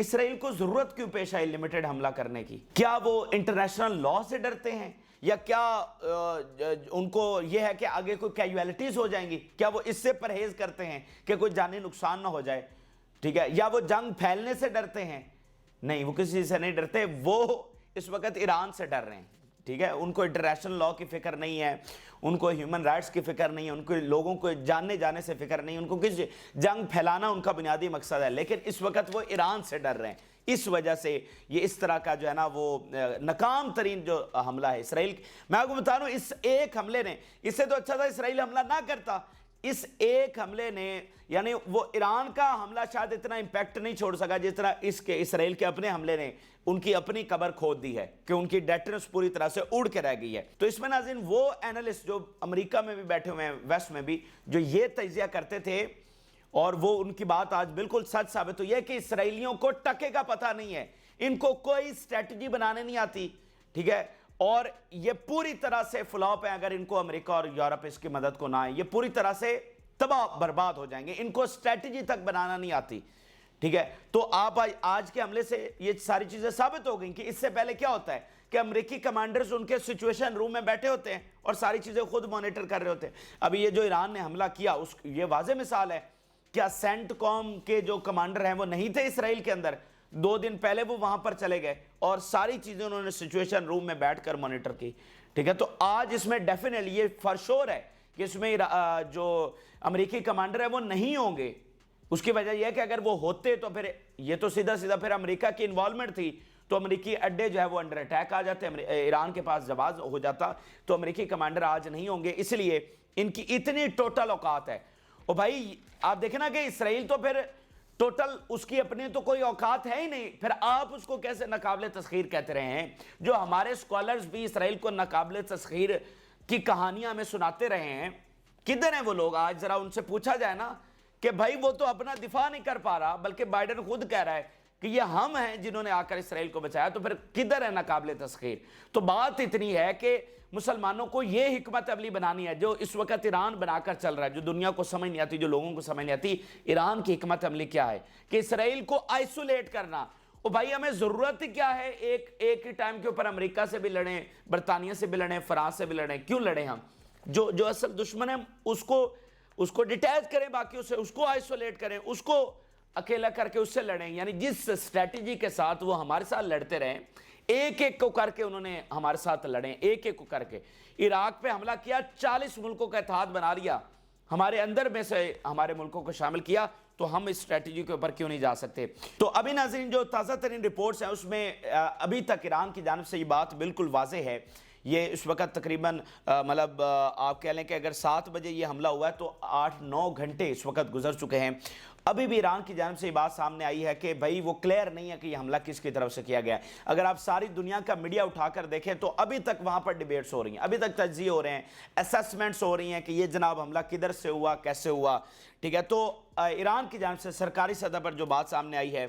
اسرائیل کو ضرورت کیوں پیش آئی لمیٹڈ حملہ کرنے کی؟ کیا وہ انٹرنیشنل لا سے ڈرتے ہیں، یا کیا ان کو یہ ہے کہ آگے کوئی کیجویلٹیز ہو جائیں گی؟ کیا وہ اس سے پرہیز کرتے ہیں کہ کوئی جانی نقصان نہ ہو جائے؟ ٹھیک ہے، یا وہ جنگ پھیلنے سے ڈرتے ہیں؟ نہیں، وہ کسی سے نہیں ڈرتے، وہ اس وقت ایران سے ڈر رہے ہیں۔ ٹھیک ہے، ان کو انٹرنیشنل لا کی فکر نہیں ہے، ان کو ہیومن رائٹس کی فکر نہیں ہے، ان کو لوگوں کو جاننے جانے سے فکر نہیں، ان کو کس جنگ پھیلانا ان کا بنیادی مقصد ہے، لیکن اس وقت وہ ایران سے ڈر رہے ہیں۔ اس وجہ سے یہ اس طرح کا جو ہے نا وہ ناکام ترین جو حملہ ہے اسرائیل، میں آپ کو بتا رہا ہوں اس ایک حملے نے، اس سے تو اچھا تھا اسرائیل حملہ نہ کرتا، اس ایک حملے نے، یعنی وہ ایران کا حملہ شاید اتنا امپیکٹ نہیں چھوڑ سکا جس طرح اس کے اسرائیل کے اپنے حملے نے ان کی اپنی قبر کھود دی ہے کہ ان کی ڈیٹرنس پوری طرح سے اڑ کے رہ گئی ہے۔ تو اس میں ناظرین وہ اینالسٹ جو امریکہ میں بھی بیٹھے ہوئے ہیں، ویسٹ میں بھی، جو یہ تجزیہ کرتے تھے اور وہ ان کی بات آج بالکل سچ ثابت ہوئی ہے کہ اسرائیلیوں کو ٹکے کا پتہ نہیں ہے، ان کو کوئی اسٹریٹجی بنانے نہیں آتی، ٹھیک ہے، اور یہ پوری طرح سے فلاپ ہیں اگر ان کو امریکہ اور یورپ اس کی مدد کو نہ آئے، یہ پوری طرح سے تباہ برباد ہو جائیں گے، ان کو اسٹریٹجی تک بنانا نہیں آتی، ٹھیک ہے۔ تو آپ آج کے حملے سے یہ ساری چیزیں ثابت ہو گئیں کہ اس سے پہلے کیا ہوتا ہے کہ امریکی کمانڈرز ان کے سچویشن روم میں بیٹھے ہوتے ہیں اور ساری چیزیں خود مانیٹر کر رہے ہوتے ہیں۔ ابھی یہ جو ایران نے حملہ کیا یہ واضح مثال ہے، کیا سینٹ کام کے جو کمانڈر ہیں وہ نہیں تھے اسرائیل کے اندر؟ 2 دن پہلے وہ وہاں پر چلے گئے اور ساری چیزیں انہوں نے سچویشن روم میں بیٹھ کر مانیٹر کی، ٹھیک ہے۔ تو آج اس میں ڈیفینیٹلی یہ فار شور ہے کہ اس میں جو امریکی کمانڈر ہے وہ نہیں ہوں گے۔ اس کی وجہ یہ ہے کہ اگر وہ ہوتے تو پھر یہ تو سیدھا پھر امریکہ کی انوالومنٹ تھی، تو امریکی اڈے جو ہے وہ انڈر اٹیک آ جاتے، ایران کے پاس جواز ہو جاتا، تو امریکی کمانڈر آج نہیں ہوں گے، اس لیے ان کی اتنی ٹوٹل اوقات ہے۔ اور بھائی آپ دیکھیں نا کہ اسرائیل تو پھر ٹوٹل اس کی اپنی تو کوئی اوقات ہے ہی نہیں، پھر آپ اس کو کیسے ناقابل تسخیر کہتے رہے ہیں؟ جو ہمارے سکولرز بھی اسرائیل کو ناقابل تسخیر کی کہانیاں ہمیں سناتے رہے ہیں، کدھر ہیں وہ لوگ؟ آج ذرا ان سے پوچھا جائے نا کہ بھائی وہ تو اپنا دفاع نہیں کر پا رہا، بلکہ بائیڈن خود کہہ رہا ہے کہ یہ ہم ہیں جنہوں نے آ کر اسرائیل کو بچایا، تو پھر کدھر ہے ناقابل تسخیر؟ تو بات اتنی ہے کہ مسلمانوں کو یہ حکمت عملی بنانی ہے جو اس وقت ایران بنا کر چل رہا ہے، جو دنیا کو سمجھ نہیں آتی، جو لوگوں کو سمجھ نہیں آتی۔ ایران کی حکمت عملی کیا ہے کہ اسرائیل کو آئسولیٹ کرنا۔ اور بھائی ہمیں ضرورت کیا ہے ایک ہی ٹائم کے اوپر امریکہ سے بھی لڑیں، برطانیہ سے بھی لڑیں، فرانس سے بھی لڑیں؟ کیوں لڑیں ہم؟ جو اصل دشمن ہے اس کو ڈیٹیچ کریں، باقی اس کو آئسولیٹ کریں، اس کو اکیلا کر کے اس سے لڑیں۔ یعنی جس اسٹریٹجی کے ساتھ وہ ہمارے ساتھ لڑتے رہیں، ایک ایک کو کر کے انہوں نے ہمارے ساتھ لڑیں، ایک ایک کو کر کے عراق پہ حملہ کیا، 40 ملکوں کا اتحاد بنا لیا، ہمارے اندر میں سے ہمارے ملکوں کو شامل کیا، تو ہم اس اسٹریٹجی کے اوپر کیوں نہیں جا سکتے؟ تو ابھی ناظرین جو تازہ ترین رپورٹس ہیں اس میں ابھی تک ایران کی جانب سے یہ بات بالکل واضح ہے، یہ اس وقت تقریباً مطلب آپ کہہ لیں کہ اگر 7 بجے یہ حملہ ہوا ہے تو 8-9 گھنٹے اس وقت گزر چکے ہیں، ابھی بھی ایران کی جانب سے یہ بات سامنے آئی ہے کہ بھائی وہ کلیئر نہیں ہے کہ یہ حملہ کس کی طرف سے کیا گیا ہے۔ اگر آپ ساری دنیا کا میڈیا اٹھا کر دیکھیں تو ابھی تک وہاں پر ڈیبیٹس ہو رہی ہیں، ابھی تک تجزیے ہو رہے ہیں، اسیسمنٹس ہو رہی ہیں کہ یہ جناب حملہ کدھر سے ہوا، کیسے ہوا، ٹھیک ہے۔ تو ایران کی جانب سے سرکاری سطح پر جو بات سامنے آئی ہے،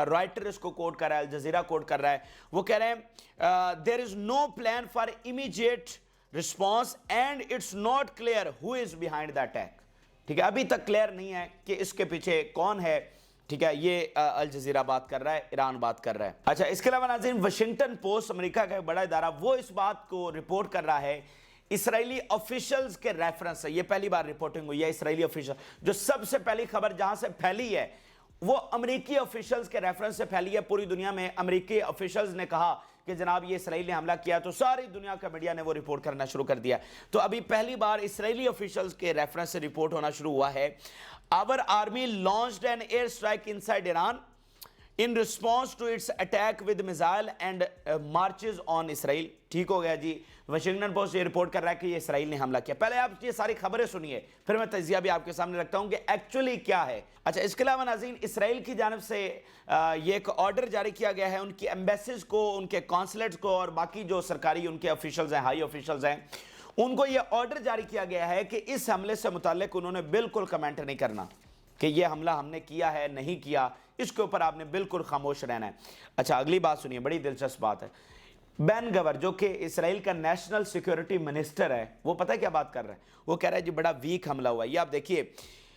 رائٹر اس کو کوٹ کر رہا ہے، الجزیرہ کوٹ کر رہا ہے، وہ کہہ رہے ہیں there is no plan for immediate response and it's not clear who is behind the attack, ٹھیک ہے۔ ابھی تک کلیئر نہیں ہے کہ اس کے پیچھے کون ہے، ٹھیک ہے۔ یہ الجزیرہ بات کر رہا ہے، ایران بات کر رہا ہے۔ اچھا، اس کے علاوہ ناظرین واشنگٹن پوسٹ، امریکہ کا ایک بڑا ادارہ، وہ اس بات کو رپورٹ کر رہا ہے، اسرائیلی آفیشلز کے ریفرنس سے، یہ پہلی بار رپورٹنگ ہوئی ہے اسرائیلی آفیشل، جو سب سے پہلی خبر جہاں سے پھیلی ہے وہ امریکی آفیشلز کے ریفرنس سے پھیلی ہے پوری دنیا میں۔ امریکی آفیشلز نے کہا کہ جناب یہ اسرائیل نے حملہ کیا، تو ساری دنیا کا میڈیا نے وہ رپورٹ کرنا شروع کر دیا۔ تو ابھی پہلی بار اسرائیلی آفیشلز کے ریفرنس سے رپورٹ ہونا شروع ہوا ہے۔ Our army launched an air strike inside Iran in response to its attack with missile and marches on Israel۔ ٹھیک ہو گیا جی، واشنگٹن پوسٹ یہ رپورٹ کر رہا ہے کہ یہ اسرائیل نے حملہ کیا۔ پہلے آپ یہ ساری خبریں سنیے، پھر میں تجزیہ بھی آپ کے سامنے رکھتا ہوں کہ ایکچولی کیا ہے۔ اچھا، اس کے علاوہ ناظرین اسرائیل کی جانب سے یہ ایک آرڈر جاری کیا گیا ہے ان کی ایمبیسیز کو، ان کے کانسلیٹس کو اور باقی جو سرکاری ان کے آفیشلز ہیں، ہائی آفیشلز ہیں، ان کو یہ آرڈر جاری کیا گیا ہے کہ اس حملے سے متعلق انہوں نے بالکل کمنٹ نہیں کرنا کہ یہ حملہ ہم نے کیا ہے نہیں کیا، اس کے اوپر آپ نے بالکل خاموش رہنا ہے۔ اچھا، اگلی بات سنیے، بڑی دلچسپ بات ہے۔ بین گور جو کہ اسرائیل کا نیشنل سیکیورٹی منسٹر ہے، وہ پتہ ہے کیا بات کر رہا ہے؟ وہ کہہ رہا ہے جی بڑا ویک حملہ ہوا ہے۔ یہ آپ دیکھیے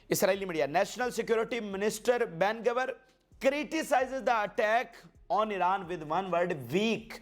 اسرائیلی میڈیا، نیشنل سیکیورٹی منسٹر بین گور criticizes the attack on Iran with one word, weak.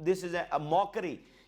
this is a mockery,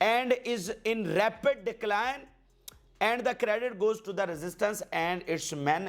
and is in rapid decline and the credit goes to the resistance and its men।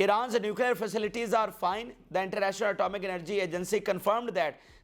Iran's nuclear facilities are fine. The International Atomic Energy Agency confirmed that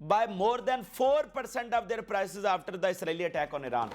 by more than 4% of their prices after the Israeli attack on Iran।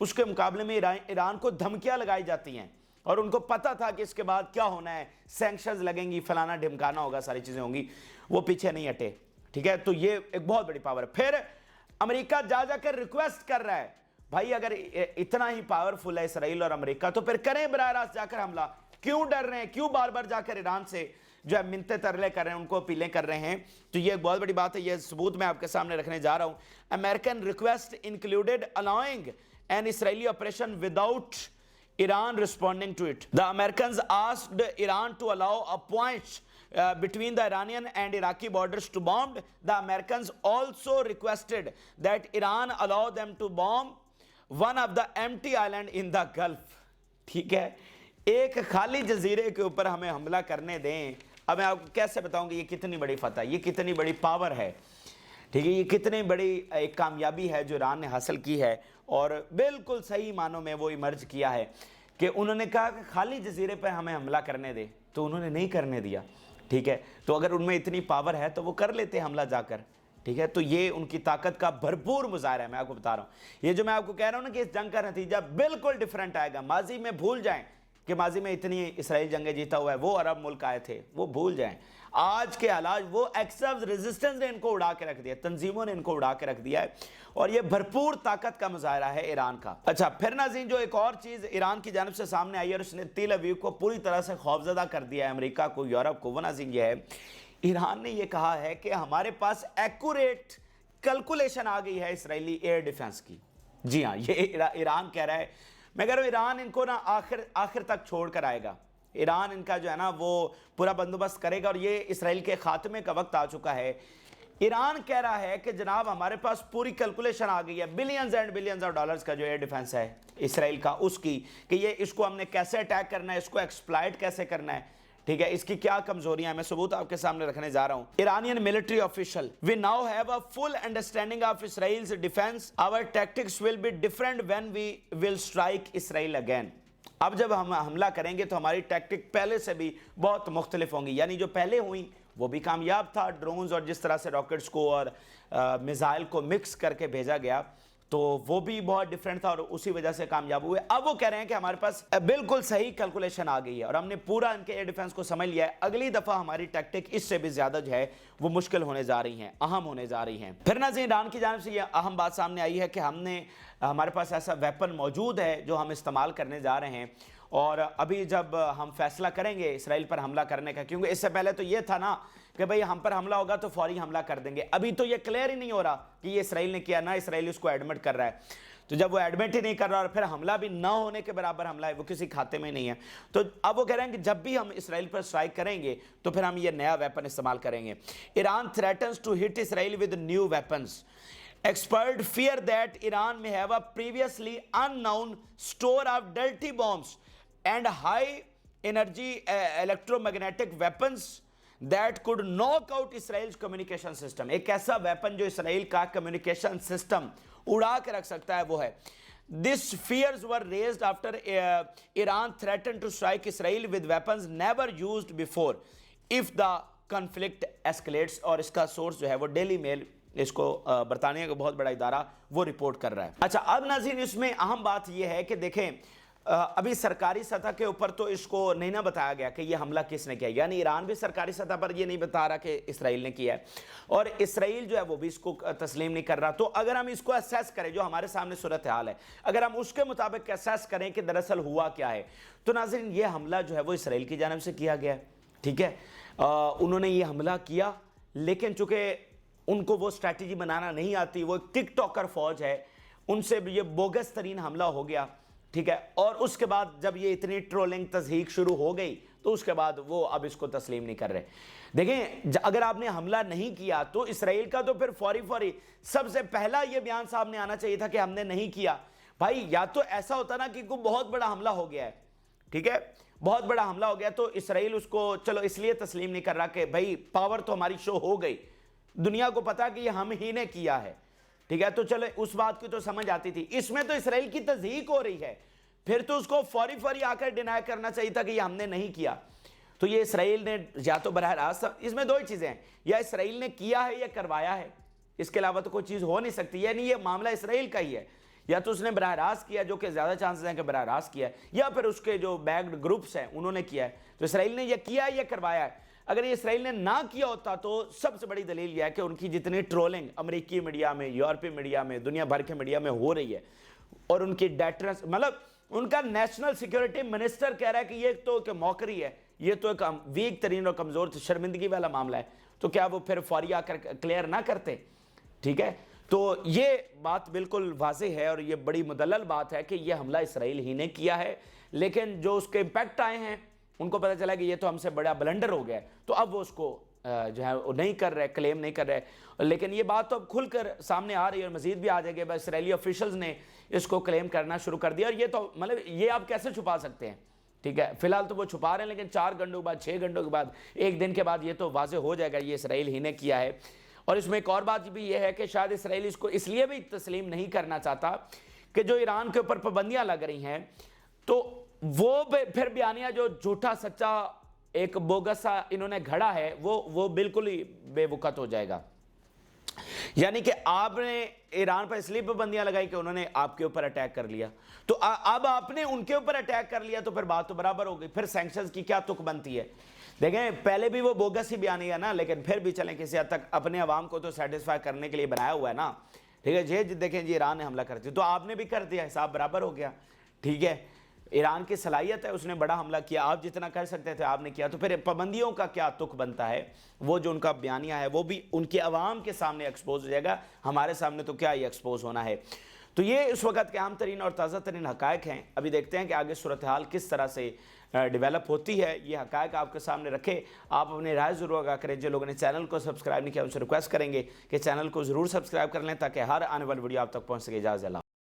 اس کے مقابلے میں ایران کو دھمکیاں لگائی جاتی ہیں اور ان کو پتا تھا کہ اس کے بعد کیا ہونا ہے, سینکشنز لگیں گی, فلانا ڈھمکانا ہوگا, ساری چیزیں ہوں گی, وہ پیچھے نہیں ہٹے. ٹھیک ہے, تو یہ ایک بہت بڑی پاور ہے. پھر امریکہ جا کر ریکویسٹ کر رہا ہے, بھائی اگر اتنا ہی پاورفل ہے اسرائیل اور امریکہ تو پھر کریں براہ راست جا کر حملہ, کیوں ڈر رہے ہیں, کیوں بار بار جا کر ایران سے جو ہے منتے ترلے کر رہے ہیں, ان کو اپیلیں کر رہے ہیں. تو یہ ایک بہت بڑی بات ہے, یہ ثبوت میں آپ کے سامنے رکھنے جا رہا ہوں. American request included allowing an Israeli operation without Iran responding to it. The Americans asked Iran to allow a point between the Iranian and Iraqi borders to bomb. The Americans also requested that Iran allow them to bomb one of the empty island in the Gulf. ٹھیک ہے, ایک خالی جزیرے کے اوپر ہمیں حملہ کرنے دیں. اب میں آپ کو کیسے بتاؤں گی یہ کتنی بڑی فتح, یہ کتنی بڑی پاور ہے. ٹھیک ہے, یہ کتنی بڑی ایک کامیابی ہے جو ایران نے حاصل کی ہے, اور بالکل صحیح معنوں میں وہ ایمرج کیا ہے کہ انہوں نے کہا کہ خالی جزیرے پہ ہمیں حملہ کرنے دے, تو انہوں نے نہیں کرنے دیا. ٹھیک ہے, تو اگر ان میں اتنی پاور ہے تو وہ کر لیتے حملہ جا کر. ٹھیک ہے, تو یہ ان کی طاقت کا بھرپور مظاہرہ ہے. میں آپ کو بتا رہا ہوں, یہ جو میں آپ کو کہہ رہا ہوں نا کہ اس جنگ کا نتیجہ بالکل ڈیفرنٹ آئے گا. ماضی میں بھول جائیں کہ ماضی میں اتنی اسرائیل جنگیں جیتا ہوا ہے, وہ عرب ملک آئے تھے, وہ بھول جائیں. آج کے حالات, وہ ایکسرز ریزسٹنس نے ان کو اڑا کے رکھ دیا, تنظیموں نے ان کو اڑا کے رکھ دیا ہے, اور یہ بھرپور طاقت کا مظاہرہ ہے ایران کا. اچھا, پھر ناظرین جو ایک اور چیز ایران کی جانب سے سامنے آئی ہے اور اس نے تیل اویو کو پوری طرح سے خوفزدہ کر دیا ہے, امریکہ کو, یورپ کو, وہ ناظرین یہ ہے, ایران نے یہ کہا ہے کہ ہمارے پاس ایکوریٹ کیلکولیشن آ گئی ہے اسرائیلی ایئر ڈیفنس کی. جی ہاں, یہ ایران کہہ رہا ہے. میں کہہ رہا ہوں ایران ان کو نا آخر تک چھوڑ کر آئے گا. ایران ان کا جو ہے نا وہ پورا بندوبست کرے گا, اور یہ اسرائیل کے خاتمے کا وقت آ چکا ہے. ایران کہہ رہا ہے کہ جناب ہمارے پاس پوری کیلکولیشن آ گئی ہے, billions and billions of dollars کا جو ایئر ڈیفنس ہے اسرائیل کا, اس کی کہ یہ اس کو ہم نے کیسے اٹیک کرنا ہے, اس کو ایکسپلائٹ کیسے کرنا ہے. ٹھیک ہے, اس کی کیا کمزوریاں ہیں, میں ثبوت آپ کے سامنے رکھنے جا رہا ہوں. Iranian military official, we now have a full understanding of Israel's defence. Our tactics will be different when we will strike Israel again. اب جب ہم حملہ کریں گے تو ہماری ٹیکٹک پہلے سے بھی بہت مختلف ہوں گی. یعنی جو پہلے ہوئیں وہ بھی کامیاب تھا, ڈرونز اور جس طرح سے راکٹس کو اور میزائل کو مکس کر کے بھیجا گیا تو وہ بھی بہت ڈیفرنٹ تھا اور اسی وجہ سے کامیاب ہوئے. اب وہ کہہ رہے ہیں کہ ہمارے پاس بالکل صحیح کیلکولیشن آ گئی ہے اور ہم نے پورا ان کے ایئر ڈیفنس کو سمجھ لیا ہے. اگلی دفعہ ہماری ٹیکٹک اس سے بھی زیادہ جو ہے وہ مشکل ہونے جا رہی ہیں, اہم ہونے جا رہی ہیں. پھر ناظرین ایران کی جانب سے یہ اہم بات سامنے آئی ہے کہ ہمارے پاس ایسا ویپن موجود ہے جو ہم استعمال کرنے جا رہے ہیں, اور ابھی جب ہم فیصلہ کریں گے اسرائیل پر حملہ کرنے کا, کیونکہ اس سے پہلے تو یہ تھا نا کہ بھئی ہم پر حملہ ہوگا تو فوری حملہ کر دیں گے. ابھی تو یہ کلیئر ہی نہیں ہو رہا کہ یہ اسرائیل نے کیا, نہ اسرائیل اس کو ایڈمٹ کر رہا ہے. تو جب وہ ایڈمٹ ہی نہیں کر رہا اور پھر حملہ بھی نہ ہونے کے برابر حملہ ہے, وہ کسی کھاتے میں نہیں ہے, تو اب وہ کہہ رہے ہیں کہ جب بھی ہم اسرائیل پر اسٹرائک کریں گے تو پھر ہم یہ نیا ویپن استعمال کریں گے. Iran threatens to hit Israel with new weapons. Experts fear that Iran may have a previously unknown store of dirty bombs and high energy electromagnetic weapons that could knock out Israel's communication system. ایک ایسا weapon جو اسرائیل کا communication system اڑا کے رکھ سکتا ہے وہ ہے. These fears were raised after Iran threatened to strike Israel with weapons never used before if the conflict escalates. اور اس کا سورس جو ہے وہ ڈیلی میل, اس کو برطانیہ کا بہت بڑا ادارہ وہ رپورٹ کر رہا ہے. اچھا, اب ناظرین اس میں اہم بات یہ ہے کہ دیکھیں ابھی سرکاری سطح کے اوپر تو اس کو نہیں نہ بتایا گیا کہ یہ حملہ کس نے کیا, یعنی ایران بھی سرکاری سطح پر یہ نہیں بتا رہا کہ اسرائیل نے کیا ہے, اور اسرائیل جو ہے وہ بھی اس کو تسلیم نہیں کر رہا. تو اگر ہم اس کو اسیس کریں, جو ہمارے سامنے صورتحال ہے, اگر ہم اس کے مطابق اسیس کریں کہ دراصل ہوا کیا ہے, تو ناظرین یہ حملہ جو ہے وہ اسرائیل کی جانب سے کیا گیا ہے. ٹھیک ہے, انہوں نے یہ حملہ کیا, لیکن چونکہ ان کو وہ اسٹریٹجی بنانا نہیں آتی, وہ ایک ٹک ٹاکر فوج ہے, ان سے یہ بوگس ترین حملہ ہو گیا. ٹھیک ہے, اور اس کے بعد جب یہ اتنی ٹرولنگ تضحیک شروع ہو گئی تو اس کے بعد وہ اب اس کو تسلیم نہیں کر رہے. دیکھیں, اگر آپ نے حملہ نہیں کیا تو اسرائیل کا تو پھر فوری سب سے پہلا یہ بیان سامنے آنا چاہیے تھا کہ ہم نے نہیں کیا. بھائی یا تو ایسا ہوتا نا کہ کوئی بہت بڑا حملہ ہو گیا ہے, ٹھیک ہے, بہت بڑا حملہ ہو گیا تو اسرائیل اس کو چلو اس لیے تسلیم نہیں کر رہا کہ بھائی پاور تو ہماری شو ہو گئی, دنیا کو پتا کہ یہ ہم ہی نے کیا ہے. ٹھیک ہے, تو چلو اس بات کی تو سمجھ آتی تھی. اس میں تو اسرائیل کی تضحیق ہو رہی ہے, پھر تو اس کو فوری آ کر ڈینائی کرنا چاہیے تھا کہ یہ ہم نے نہیں کیا. تو یہ اسرائیل نے یا تو براہ راست, اس میں دو ہی چیزیں ہیں, یا اسرائیل نے کیا ہے یا کروایا ہے, اس کے علاوہ تو کوئی چیز ہو نہیں سکتی. یعنی یہ معاملہ اسرائیل کا ہی ہے, یا تو اس نے براہ راست کیا, جو کہ زیادہ چانسز ہیں کہ براہ راست کیا ہے, یا پھر اس کے جو بیکڈ گروپس ہیں انہوں نے کیا ہے. تو اسرائیل نے یہ کیا ہے, یہ کروایا ہے. اگر یہ اسرائیل نے نہ کیا ہوتا تو سب سے بڑی دلیل یہ ہے کہ ان کی جتنی ٹرولنگ امریکی میڈیا میں, یورپی میڈیا میں, دنیا بھر کے میڈیا میں ہو رہی ہے, اور ان کی ڈیٹرنس, مطلب ان کا نیشنل سیکیورٹی منسٹر کہہ رہا ہے کہ یہ تو کہ موکری ہے, یہ تو ایک ویک ترین اور کمزور شرمندگی والا معاملہ ہے, تو کیا وہ پھر فوری آ کر کلیئر نہ کرتے؟ ٹھیک ہے, تو یہ بات بالکل واضح ہے اور یہ بڑی مدلل بات ہے کہ یہ حملہ اسرائیل ہی نے کیا ہے, لیکن جو اس کے امپیکٹ آئے ہیں ان کو پتہ چلا کہ یہ تو ہم سے بڑا بلنڈر ہو گیا ہے, تو اب وہ اس کو جو ہے وہ نہیں کر رہے, کلیم نہیں کر رہے. لیکن یہ بات تو اب کھل کر سامنے آ رہی ہے اور مزید بھی آ جائے گی. بس اسرائیلی آفیشلز نے اس کو کلیم کرنا شروع کر دیا, اور یہ تو مطلب یہ آپ کیسے چھپا سکتے ہیں؟ ٹھیک ہے, فی الحال تو وہ چھپا رہے ہیں, لیکن 4 گھنٹوں کے بعد, 6 گھنٹوں کے بعد, 1 دن کے بعد یہ تو واضح ہو جائے گا یہ اسرائیل ہی نے کیا ہے. اور اس میں ایک اور بات بھی یہ ہے کہ شاید اسرائیل اس کو اس لیے بھی تسلیم نہیں کرنا چاہتا کہ جو ایران کے اوپر پابندیاں لگ رہی ہیں, تو وہ پھر بیانیہ جو جھوٹا سچا ایک بوگس سا انہوں نے گھڑا ہے وہ بالکل ہی بے وقت ہو جائے گا. یعنی کہ آپ نے ایران پر اس لیے پابندیاں لگائی کہ انہوں نے آپ کے اوپر اٹیک کر لیا, تو اب آپ نے ان کے اوپر اٹیک کر لیا, تو پھر بات تو برابر ہو گئی. پھر سینکشنز کی کیا تک بنتی ہے؟ دیکھیں پہلے بھی وہ بوگس ہی بیانیہ ہے نا, لیکن پھر بھی چلیں کسی حد تک اپنے عوام کو تو سیٹسفائی کرنے کے لیے بنایا ہوا ہے نا. ٹھیک ہے جی, دیکھیں جی ایران نے حملہ کر دیا تو آپ نے بھی کر دیا, حساب برابر ہو گیا. ٹھیک ہے, ایران کی صلاحیت ہے, اس نے بڑا حملہ کیا, آپ جتنا کر سکتے تھے آپ نے کیا, تو پھر پابندیوں کا کیا تک بنتا ہے؟ وہ جو ان کا بیانیہ ہے وہ بھی ان کے عوام کے سامنے ایکسپوز ہو جائے گا, ہمارے سامنے تو کیا یہ ایکسپوز ہونا ہے. تو یہ اس وقت کے اہم ترین اور تازہ ترین حقائق ہیں. ابھی دیکھتے ہیں کہ آگے صورتحال کس طرح سے ڈیولپ ہوتی ہے. یہ حقائق آپ کے سامنے رکھے, آپ اپنی رائے ضرور آگاہ کریں. جو لوگوں نے چینل کو سبسکرائب نہیں کیا ان سے ریکویسٹ کریں گے کہ چینل کو ضرور سبسکرائب کر لیں تاکہ ہر آنے والی ویڈیو آپ تک پہنچ سکے. اجازت اللہ.